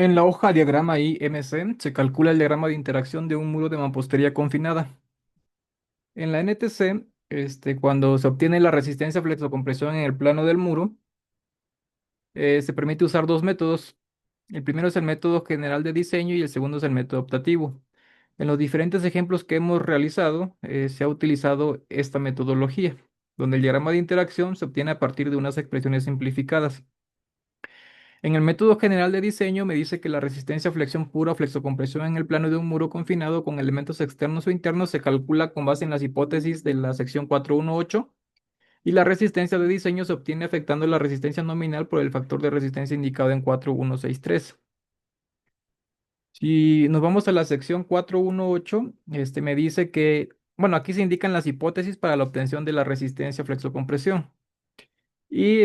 En la hoja diagrama IMC se calcula el diagrama de interacción de un muro de mampostería confinada. En la NTC, cuando se obtiene la resistencia flexocompresión en el plano del muro, se permite usar dos métodos. El primero es el método general de diseño y el segundo es el método optativo. En los diferentes ejemplos que hemos realizado, se ha utilizado esta metodología, donde el diagrama de interacción se obtiene a partir de unas expresiones simplificadas. En el método general de diseño me dice que la resistencia a flexión pura o flexocompresión en el plano de un muro confinado con elementos externos o internos se calcula con base en las hipótesis de la sección 418 y la resistencia de diseño se obtiene afectando la resistencia nominal por el factor de resistencia indicado en 4163. Si nos vamos a la sección 418, me dice que, bueno, aquí se indican las hipótesis para la obtención de la resistencia flexocompresión. Y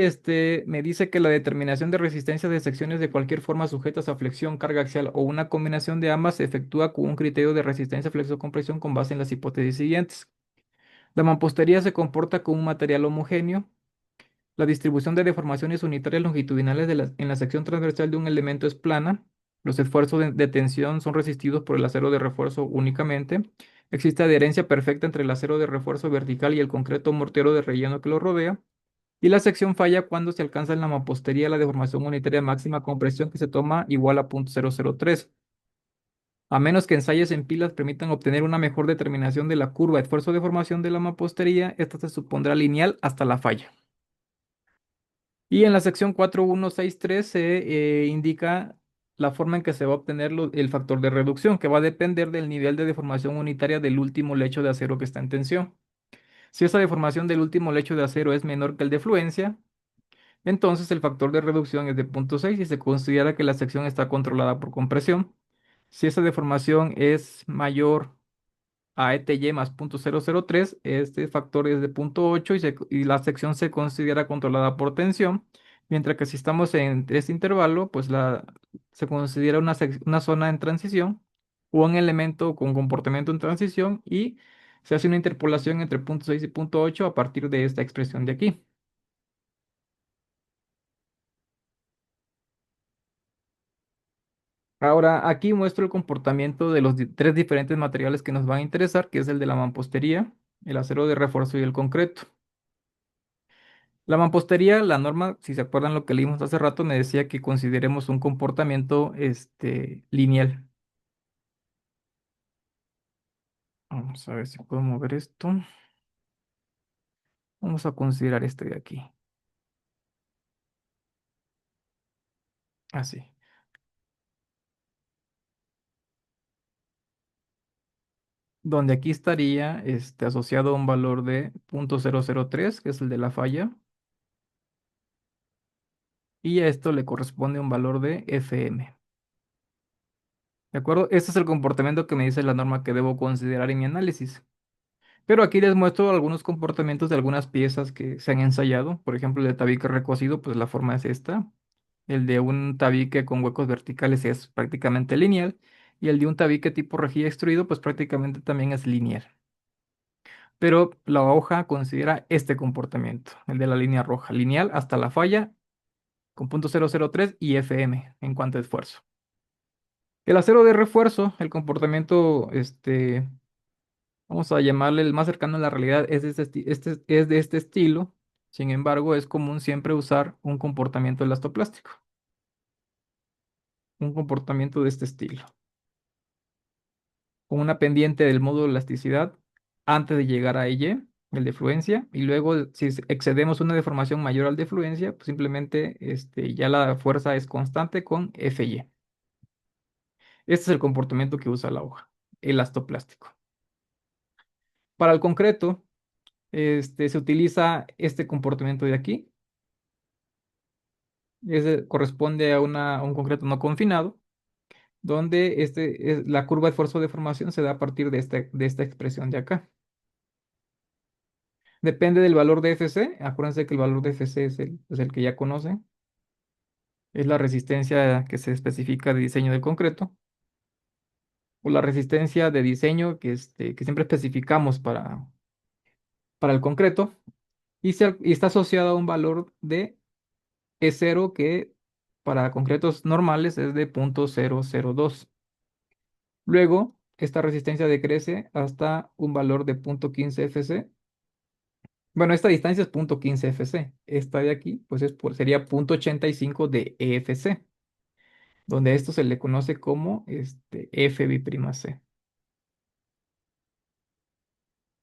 me dice que la determinación de resistencia de secciones de cualquier forma sujetas a flexión, carga axial o una combinación de ambas se efectúa con un criterio de resistencia flexocompresión con base en las hipótesis siguientes. La mampostería se comporta como un material homogéneo. La distribución de deformaciones unitarias longitudinales en la sección transversal de un elemento es plana. Los esfuerzos de tensión son resistidos por el acero de refuerzo únicamente. Existe adherencia perfecta entre el acero de refuerzo vertical y el concreto mortero de relleno que lo rodea. Y la sección falla cuando se alcanza en la mampostería la deformación unitaria máxima con presión que se toma igual a 0.003. A menos que ensayos en pilas permitan obtener una mejor determinación de la curva de esfuerzo de formación de la mampostería, esta se supondrá lineal hasta la falla. Y en la sección 4163 se indica la forma en que se va a obtener el factor de reducción, que va a depender del nivel de deformación unitaria del último lecho de acero que está en tensión. Si esa deformación del último lecho de acero es menor que el de fluencia, entonces el factor de reducción es de 0.6 y se considera que la sección está controlada por compresión. Si esa deformación es mayor a ETY más 0.003, este factor es de 0.8 y la sección se considera controlada por tensión, mientras que si estamos en este intervalo, pues se considera una zona en transición o un elemento con comportamiento en transición y se hace una interpolación entre 0.6 y 0.8 a partir de esta expresión de aquí. Ahora, aquí muestro el comportamiento de los tres diferentes materiales que nos van a interesar, que es el de la mampostería, el acero de refuerzo y el concreto. La mampostería, la norma, si se acuerdan lo que leímos hace rato, me decía que consideremos un comportamiento lineal. Vamos a ver si puedo mover esto. Vamos a considerar este de aquí. Así. Donde aquí estaría asociado a un valor de 0.003, que es el de la falla, y a esto le corresponde un valor de FM. ¿De acuerdo? Este es el comportamiento que me dice la norma que debo considerar en mi análisis. Pero aquí les muestro algunos comportamientos de algunas piezas que se han ensayado. Por ejemplo, el de tabique recocido, pues la forma es esta. El de un tabique con huecos verticales es prácticamente lineal. Y el de un tabique tipo rejilla extruido, pues prácticamente también es lineal. Pero la hoja considera este comportamiento, el de la línea roja, lineal hasta la falla con 0.003 y FM en cuanto a esfuerzo. El acero de refuerzo, el comportamiento, vamos a llamarle el más cercano a la realidad, es de este estilo. Sin embargo, es común siempre usar un comportamiento elastoplástico, un comportamiento de este estilo, con una pendiente del módulo de elasticidad antes de llegar a Y, el de fluencia, y luego si excedemos una deformación mayor al de fluencia, pues simplemente ya la fuerza es constante con Fy. Este es el comportamiento que usa la hoja, elastoplástico. Para el concreto, se utiliza este comportamiento de aquí. Ese corresponde a, a un concreto no confinado, donde la curva de esfuerzo de formación se da a partir de esta expresión de acá. Depende del valor de FC. Acuérdense que el valor de FC es el que ya conocen. Es la resistencia que se especifica de diseño del concreto o la resistencia de diseño que siempre especificamos para el concreto y está asociada a un valor de E0 que para concretos normales es de 0.002. Luego, esta resistencia decrece hasta un valor de 0.15 Fc. Bueno, esta distancia es 0.15 Fc. Esta de aquí, pues sería 0.85 de EFC, donde a esto se le conoce como Fb'(C).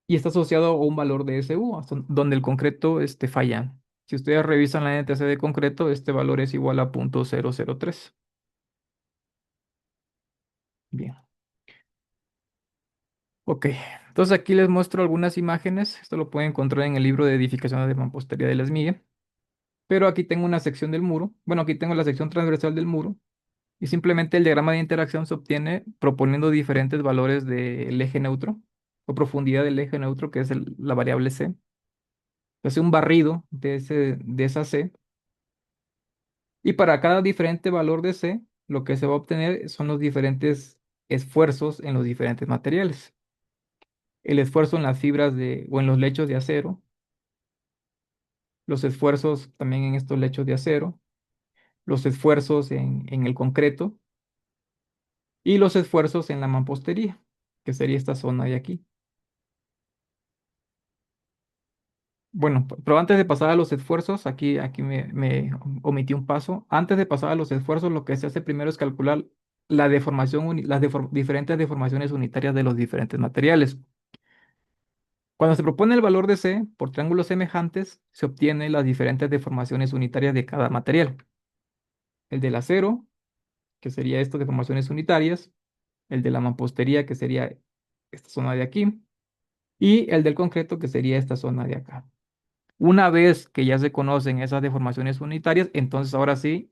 Y está asociado a un valor de SU, donde el concreto falla. Si ustedes revisan la NTC de concreto, este valor es igual a 0.003. Bien. Ok, entonces aquí les muestro algunas imágenes. Esto lo pueden encontrar en el libro de edificación de mampostería de las MIGUE. Pero aquí tengo una sección del muro. Bueno, aquí tengo la sección transversal del muro. Y simplemente el diagrama de interacción se obtiene proponiendo diferentes valores del eje neutro o profundidad del eje neutro, que es la variable C. Se hace un barrido de esa C. Y para cada diferente valor de C, lo que se va a obtener son los diferentes esfuerzos en los diferentes materiales. El esfuerzo en las fibras o en los lechos de acero, los esfuerzos también en estos lechos de acero, los esfuerzos en el concreto y los esfuerzos en la mampostería, que sería esta zona de aquí. Bueno, pero antes de pasar a los esfuerzos, aquí me omití un paso. Antes de pasar a los esfuerzos, lo que se hace primero es calcular la deformación, diferentes deformaciones unitarias de los diferentes materiales. Cuando se propone el valor de C por triángulos semejantes, se obtiene las diferentes deformaciones unitarias de cada material. El del acero, que sería estas deformaciones unitarias, el de la mampostería, que sería esta zona de aquí, y el del concreto, que sería esta zona de acá. Una vez que ya se conocen esas deformaciones unitarias, entonces ahora sí,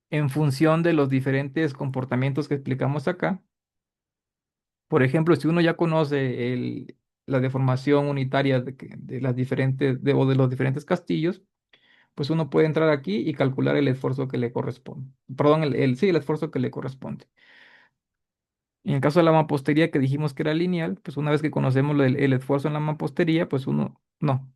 en función de los diferentes comportamientos que explicamos acá, por ejemplo, si uno ya conoce la deformación unitaria de las diferentes, o de los diferentes castillos, pues uno puede entrar aquí y calcular el esfuerzo que le corresponde. Perdón, sí, el esfuerzo que le corresponde. En el caso de la mampostería que dijimos que era lineal, pues una vez que conocemos el esfuerzo en la mampostería, pues uno, no.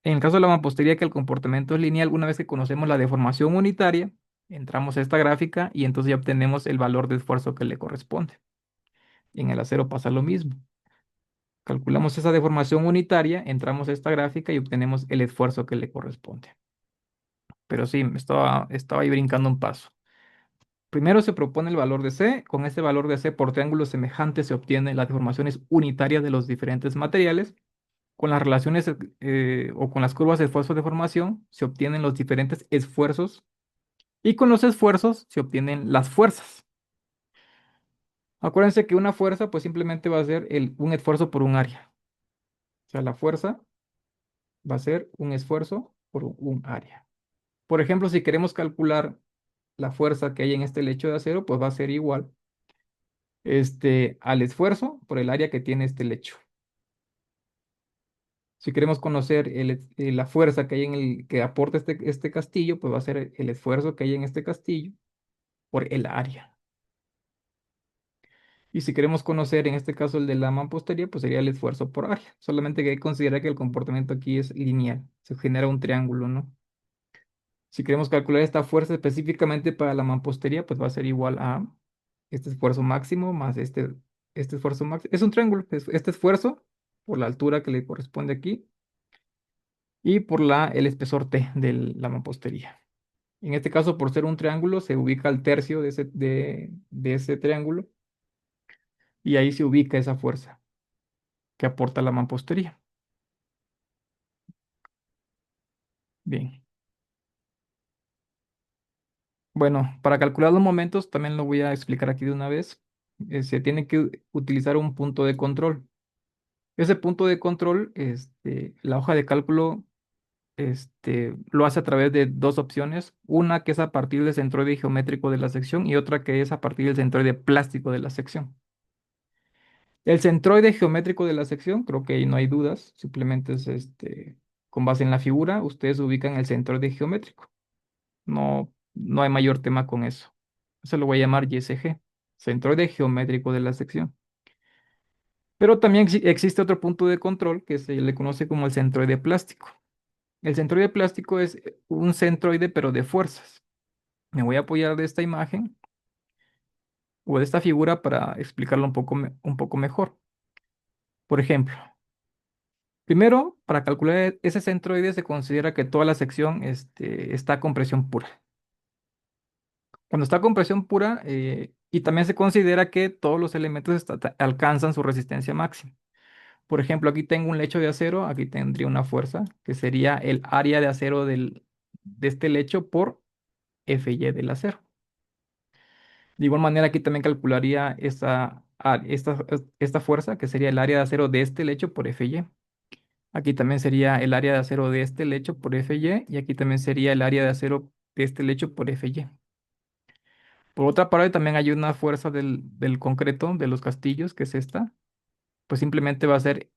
En el caso de la mampostería que el comportamiento es lineal, una vez que conocemos la deformación unitaria, entramos a esta gráfica y entonces ya obtenemos el valor de esfuerzo que le corresponde. Y en el acero pasa lo mismo. Calculamos esa deformación unitaria, entramos a esta gráfica y obtenemos el esfuerzo que le corresponde. Pero sí, estaba ahí brincando un paso. Primero se propone el valor de C. Con este valor de C por triángulos semejantes se obtienen las deformaciones unitarias de los diferentes materiales. Con las relaciones o con las curvas de esfuerzo de formación se obtienen los diferentes esfuerzos y con los esfuerzos se obtienen las fuerzas. Acuérdense que una fuerza pues simplemente va a ser un esfuerzo por un área. O sea, la fuerza va a ser un esfuerzo por un área. Por ejemplo, si queremos calcular la fuerza que hay en este lecho de acero, pues va a ser igual al esfuerzo por el área que tiene este lecho. Si queremos conocer la fuerza que hay que aporta este castillo, pues va a ser el esfuerzo que hay en este castillo por el área. Y si queremos conocer, en este caso, el de la mampostería, pues sería el esfuerzo por área. Solamente que hay que considerar que el comportamiento aquí es lineal. Se genera un triángulo, ¿no? Si queremos calcular esta fuerza específicamente para la mampostería, pues va a ser igual a este esfuerzo máximo más este esfuerzo máximo. Es un triángulo. Este esfuerzo por la altura que le corresponde aquí y por el espesor T de la mampostería. En este caso, por ser un triángulo, se ubica al tercio de ese triángulo y ahí se ubica esa fuerza que aporta la mampostería. Bien. Bueno, para calcular los momentos, también lo voy a explicar aquí de una vez. Se tiene que utilizar un punto de control. Ese punto de control, la hoja de cálculo, lo hace a través de dos opciones. Una que es a partir del centroide geométrico de la sección y otra que es a partir del centroide plástico de la sección. El centroide geométrico de la sección, creo que ahí no hay dudas, simplemente es con base en la figura, ustedes ubican el centroide geométrico. No, no hay mayor tema con eso. Eso lo voy a llamar YSG, centroide geométrico de la sección. Pero también existe otro punto de control que se le conoce como el centroide plástico. El centroide plástico es un centroide, pero de fuerzas. Me voy a apoyar de esta imagen o de esta figura para explicarlo un poco mejor. Por ejemplo, primero, para calcular ese centroide se considera que toda la sección está con presión pura. Cuando está con presión pura, y también se considera que todos los elementos alcanzan su resistencia máxima. Por ejemplo, aquí tengo un lecho de acero, aquí tendría una fuerza, que sería el área de acero de este lecho por Fy del acero. De igual manera, aquí también calcularía esta fuerza, que sería el área de acero de este lecho por Fy. Aquí también sería el área de acero de este lecho por Fy, y aquí también sería el área de acero de este lecho por Fy. Por otra parte, también hay una fuerza del concreto, de los castillos, que es esta. Pues simplemente va a ser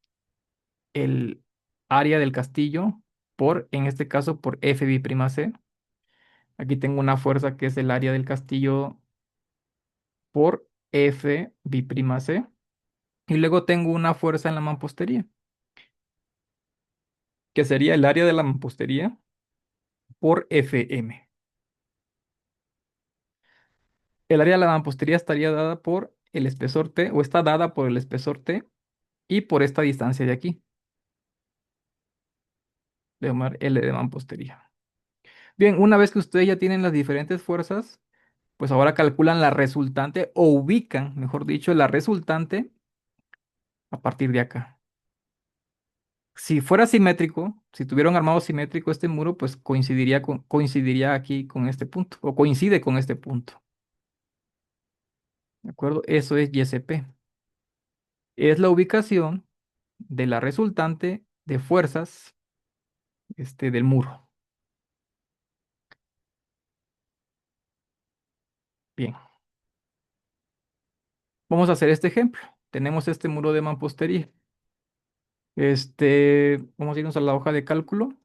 el área del castillo en este caso, por Fb'(c). Aquí tengo una fuerza que es el área del castillo por Fb'(c). Y luego tengo una fuerza en la mampostería, que sería el área de la mampostería por Fm. El área de la mampostería estaría dada por el espesor T, o está dada por el espesor T y por esta distancia de aquí, de llamar L de mampostería. Bien, una vez que ustedes ya tienen las diferentes fuerzas, pues ahora calculan la resultante o ubican, mejor dicho, la resultante a partir de acá. Si fuera simétrico, si tuviera un armado simétrico este muro, pues coincidiría aquí con este punto, o coincide con este punto. ¿De acuerdo? Eso es YCP. Es la ubicación de la resultante de fuerzas del muro. Bien, vamos a hacer este ejemplo. Tenemos este muro de mampostería. Vamos a irnos a la hoja de cálculo.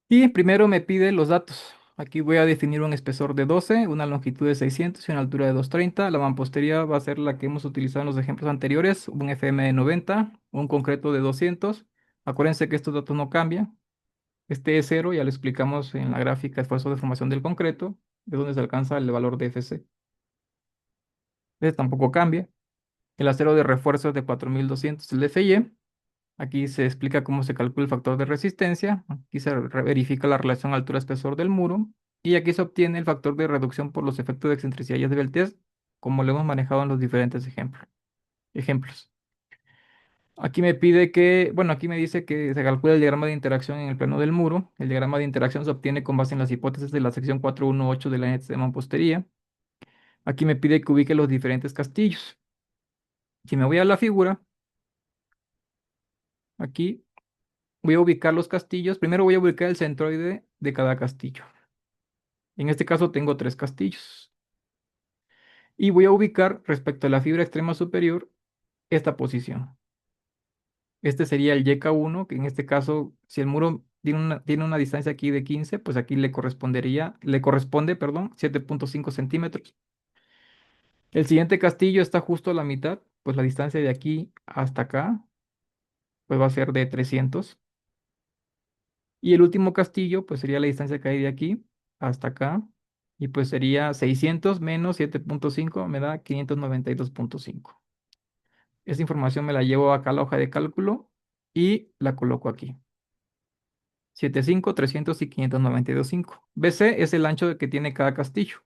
Y primero me pide los datos. Aquí voy a definir un espesor de 12, una longitud de 600 y una altura de 230. La mampostería va a ser la que hemos utilizado en los ejemplos anteriores, un FM de 90, un concreto de 200. Acuérdense que estos datos no cambian. Este es cero, ya lo explicamos en la gráfica esfuerzo de formación del concreto, de donde se alcanza el valor de FC. Este tampoco cambia. El acero de refuerzo es de 4200, el FY. Aquí se explica cómo se calcula el factor de resistencia. Aquí se verifica la relación altura-espesor del muro. Y aquí se obtiene el factor de reducción por los efectos de excentricidad y de Beltier, como lo hemos manejado en los diferentes ejemplos. Aquí me pide que, bueno, aquí me dice que se calcula el diagrama de interacción en el plano del muro. El diagrama de interacción se obtiene con base en las hipótesis de la sección 418 de la índice de mampostería. Aquí me pide que ubique los diferentes castillos. Si me voy a la figura, aquí voy a ubicar los castillos. Primero voy a ubicar el centroide de cada castillo. En este caso tengo tres castillos. Y voy a ubicar respecto a la fibra extrema superior esta posición. Este sería el YK1, que en este caso, si el muro tiene una distancia aquí de 15, pues aquí le corresponde, perdón, 7.5 centímetros. El siguiente castillo está justo a la mitad, pues la distancia de aquí hasta acá, pues va a ser de 300. Y el último castillo, pues sería la distancia que hay de aquí hasta acá, y pues sería 600 menos 7.5, me da 592.5. Esa información me la llevo acá a la hoja de cálculo y la coloco aquí. 75, 300 y 592.5. BC es el ancho que tiene cada castillo.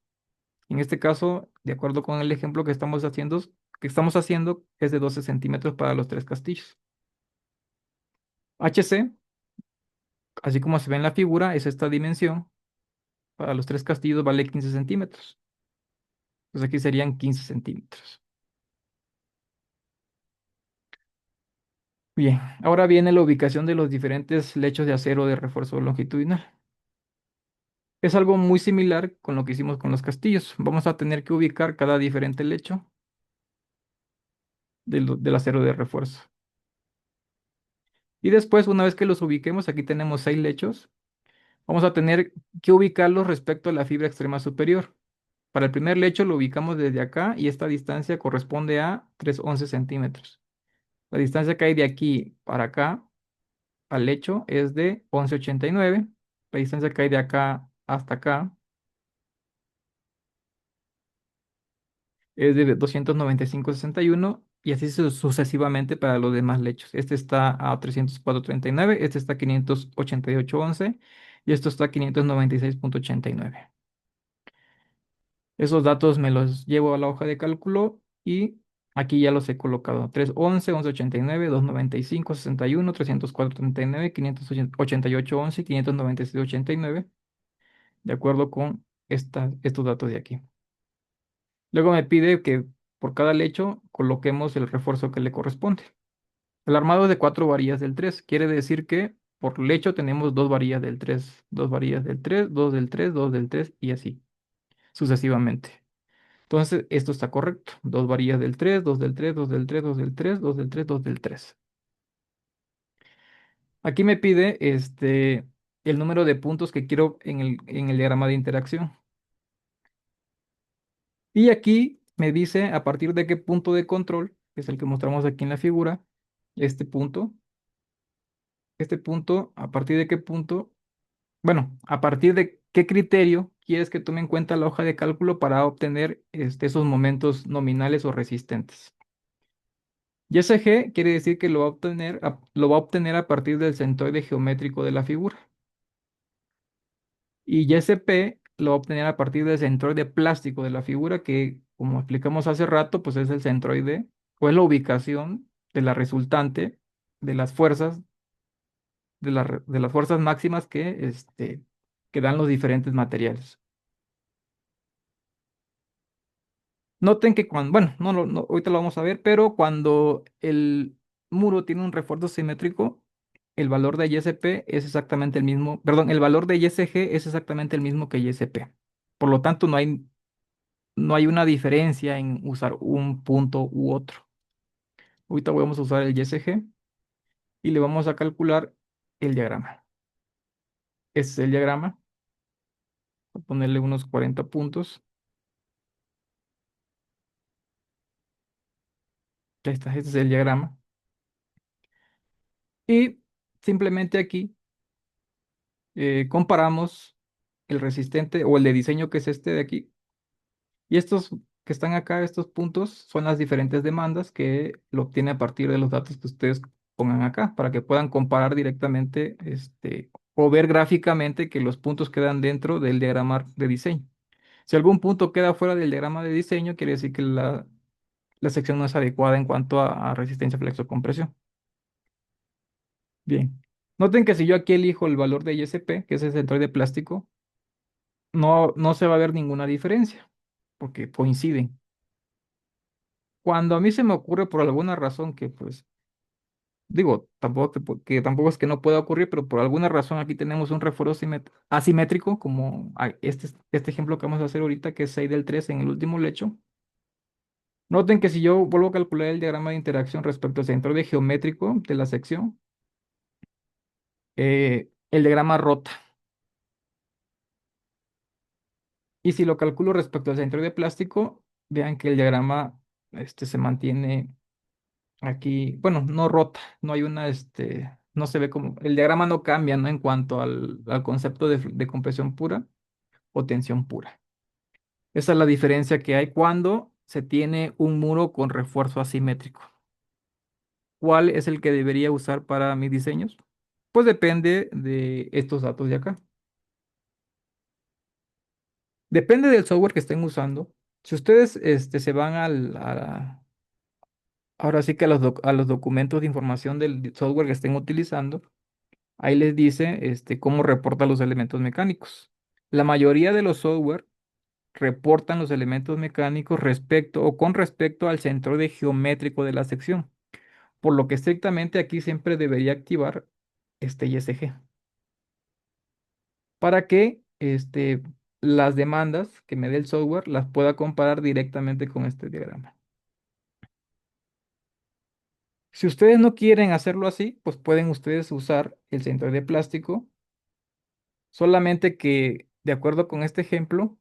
En este caso, de acuerdo con el ejemplo que estamos haciendo, es de 12 centímetros para los tres castillos. HC, así como se ve en la figura, es esta dimensión. Para los tres castillos vale 15 centímetros. Pues aquí serían 15 centímetros. Bien, ahora viene la ubicación de los diferentes lechos de acero de refuerzo longitudinal. Es algo muy similar con lo que hicimos con los castillos. Vamos a tener que ubicar cada diferente lecho del acero de refuerzo. Y después, una vez que los ubiquemos, aquí tenemos 6 lechos, vamos a tener que ubicarlos respecto a la fibra extrema superior. Para el primer lecho lo ubicamos desde acá y esta distancia corresponde a 311 centímetros. La distancia que hay de aquí para acá al lecho es de 11,89. La distancia que hay de acá hasta acá es de 295,61 y así sucesivamente para los demás lechos. Este está a 304,39, este está a 588,11 y esto está a 596,89. Esos datos me los llevo a la hoja de cálculo y aquí ya los he colocado. 311, 11,89, 295, 61, 304,39, 588,11 y 596,89, de acuerdo con estos datos de aquí. Luego me pide que por cada lecho coloquemos el refuerzo que le corresponde. El armado es de 4 varillas del 3. Quiere decir que por lecho tenemos 2 varillas del 3, 2 varillas del 3, 2 del 3, 2 del 3 y así sucesivamente. Entonces, esto está correcto. 2 varillas del 3, 2 del 3, 2 del 3, 2 del 3, 2 del 3, 2 del 3. Aquí me pide el número de puntos que quiero en el diagrama de interacción. Y aquí me dice a partir de qué punto de control, que es el que mostramos aquí en la figura, este punto, a partir de qué punto, bueno, a partir de qué criterio quieres que tome en cuenta la hoja de cálculo para obtener esos momentos nominales o resistentes. YSG quiere decir que lo va a obtener a partir del centroide geométrico de la figura. Y YSP lo va a obtener a partir del centroide plástico de la figura, que, como explicamos hace rato, pues es el centroide o es la ubicación de la resultante de las fuerzas, de las fuerzas máximas que dan los diferentes materiales. Noten que cuando, bueno, ahorita lo vamos a ver, pero cuando el muro tiene un refuerzo simétrico, el valor de YSP es exactamente el mismo, perdón, el valor de YSG es exactamente el mismo que YSP. Por lo tanto, no hay una diferencia en usar un punto u otro. Ahorita vamos a usar el YSG y le vamos a calcular el diagrama. Este es el diagrama. Voy a ponerle unos 40 puntos. Ya está, este es el diagrama. Y simplemente aquí comparamos el resistente o el de diseño, que es este de aquí. Y estos que están acá, estos puntos, son las diferentes demandas que lo obtiene a partir de los datos que ustedes pongan acá, para que puedan comparar directamente o ver gráficamente que los puntos quedan dentro del diagrama de diseño. Si algún punto queda fuera del diagrama de diseño, quiere decir que la sección no es adecuada en cuanto a resistencia flexo-compresión. Bien. Noten que si yo aquí elijo el valor de ISP, que es el centroide de plástico, no se va a ver ninguna diferencia, porque coinciden. Cuando a mí se me ocurre por alguna razón que, pues, digo, tampoco es que no pueda ocurrir, pero por alguna razón aquí tenemos un refuerzo asimétrico, como este ejemplo que vamos a hacer ahorita, que es 6 del 3 en el último lecho. Noten que si yo vuelvo a calcular el diagrama de interacción respecto al centroide geométrico de la sección, el diagrama rota. Y si lo calculo respecto al centroide plástico, vean que el diagrama se mantiene aquí, bueno, no rota, no hay no se ve como, el diagrama no cambia, ¿no? En cuanto al concepto de compresión pura o tensión pura. Esa es la diferencia que hay cuando se tiene un muro con refuerzo asimétrico. ¿Cuál es el que debería usar para mis diseños? Pues depende de estos datos de acá. Depende del software que estén usando. Si ustedes se van ahora sí que a los documentos de información del software que estén utilizando, ahí les dice cómo reporta los elementos mecánicos. La mayoría de los software reportan los elementos mecánicos respecto o con respecto al centroide geométrico de la sección, por lo que estrictamente aquí siempre debería activar este ISG para que las demandas que me dé el software las pueda comparar directamente con este diagrama. Si ustedes no quieren hacerlo así, pues pueden ustedes usar el centroide plástico, solamente que de acuerdo con este ejemplo,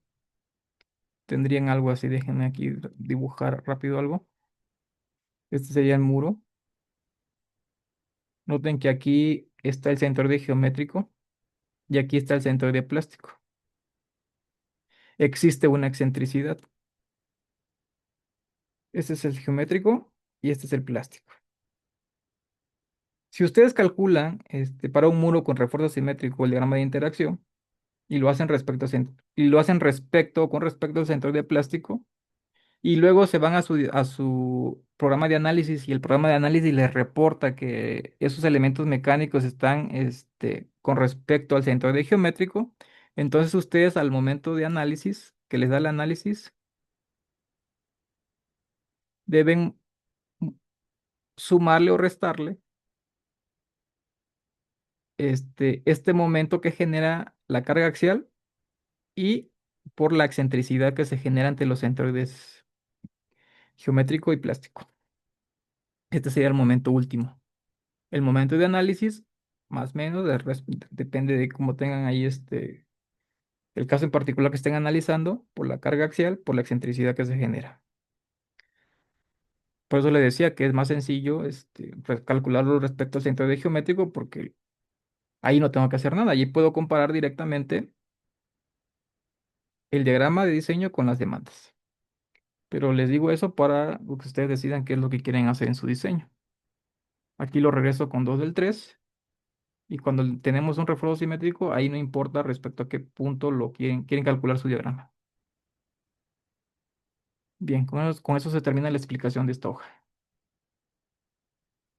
tendrían algo así. Déjenme aquí dibujar rápido algo. Este sería el muro. Noten que aquí está el centroide geométrico y aquí está el centroide plástico. Existe una excentricidad. Este es el geométrico y este es el plástico. Si ustedes calculan para un muro con refuerzo simétrico el diagrama de interacción y lo hacen con respecto al centroide plástico, y luego se van a su programa de análisis y el programa de análisis les reporta que esos elementos mecánicos están con respecto al centroide geométrico. Entonces ustedes al momento de análisis, que les da el análisis, deben sumarle o restarle este momento que genera la carga axial y por la excentricidad que se genera ante los centroides geométrico y plástico. Este sería el momento último. El momento de análisis, más o menos, depende de cómo tengan ahí el caso en particular que estén analizando, por la carga axial, por la excentricidad que se genera. Por eso le decía que es más sencillo calcularlo respecto al centroide geométrico, porque ahí no tengo que hacer nada. Allí puedo comparar directamente el diagrama de diseño con las demandas. Pero les digo eso para que ustedes decidan qué es lo que quieren hacer en su diseño. Aquí lo regreso con 2 del 3. Y cuando tenemos un refuerzo simétrico, ahí no importa respecto a qué punto quieren calcular su diagrama. Bien, con eso se termina la explicación de esta hoja.